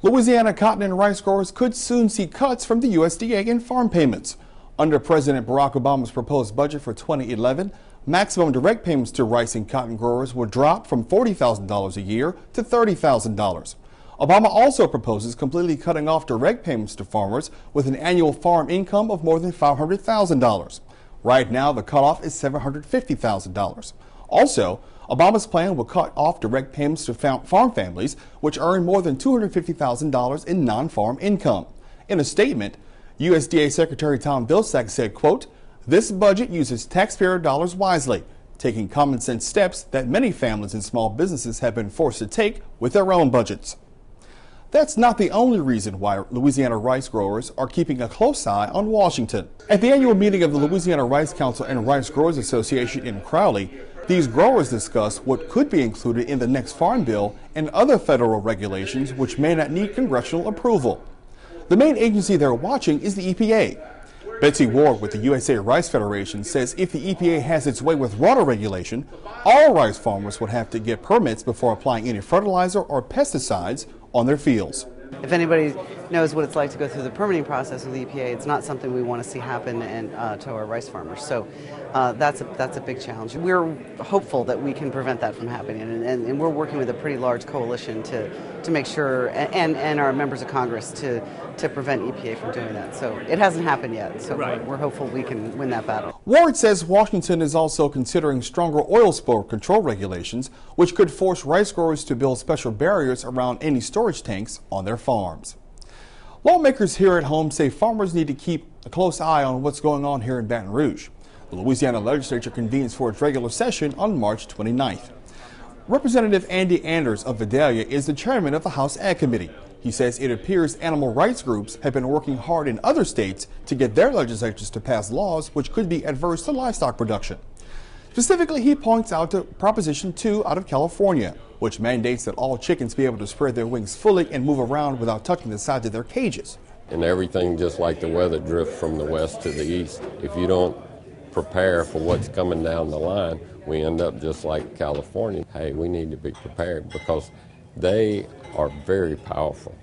Louisiana cotton and rice growers could soon see cuts from the USDA in farm payments. Under President Barack Obama's proposed budget for 2011, maximum direct payments to rice and cotton growers will drop from $40,000 a year to $30,000. Obama also proposes completely cutting off direct payments to farmers with an annual farm income of more than $500,000. Right now, the cutoff is $750,000. Also, Obama's plan will cut off direct payments to farm families which earn more than $250,000 in non-farm income. In a statement, USDA Secretary Tom Vilsack said, quote, "This budget uses taxpayer dollars wisely, taking common sense steps that many families and small businesses have been forced to take with their own budgets." That's not the only reason why Louisiana rice growers are keeping a close eye on Washington. At the annual meeting of the Louisiana Rice Council and Rice Growers Association in Crowley, these growers discussed what could be included in the next farm bill and other federal regulations which may not need congressional approval. The main agency they're watching is the EPA. Betsy Ward with the USA Rice Federation says if the EPA has its way with water regulation, all rice farmers would have to get permits before applying any fertilizer or pesticides on their fields. If anybody knows what it's like to go through the permitting process with the EPA, it's not something we want to see happen to our rice farmers. So that's a big challenge. We're hopeful that we can prevent that from happening, and we're working with a pretty large coalition to make sure, and our members of Congress to prevent EPA from doing that. So it hasn't happened yet, so we're hopeful we can win that battle. Ward says Washington is also considering stronger oil spill control regulations, which could force rice growers to build special barriers around any storage tanks on their farms. Lawmakers here at home say farmers need to keep a close eye on what's going on here in Baton Rouge. The Louisiana legislature convenes for its regular session on March 29th. Representative Andy Anders of Vidalia is the chairman of the House Ag Committee. He says it appears animal rights groups have been working hard in other states to get their legislatures to pass laws which could be adverse to livestock production. Specifically, he points out to Proposition 2 out of California, which mandates that all chickens be able to spread their wings fully and move around without touching the sides of their cages. And everything, just like the weather drift from the west to the east, if you don't prepare for what's coming down the line, we end up just like California. Hey, we need to be prepared because they are very powerful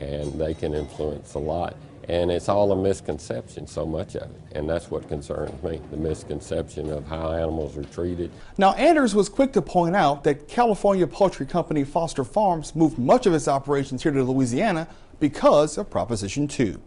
and they can influence a lot. And it's all a misconception, so much of it. And that's what concerns me, the misconception of how animals are treated. Now, Anders was quick to point out that California poultry company Foster Farms moved much of its operations here to Louisiana because of Proposition 2.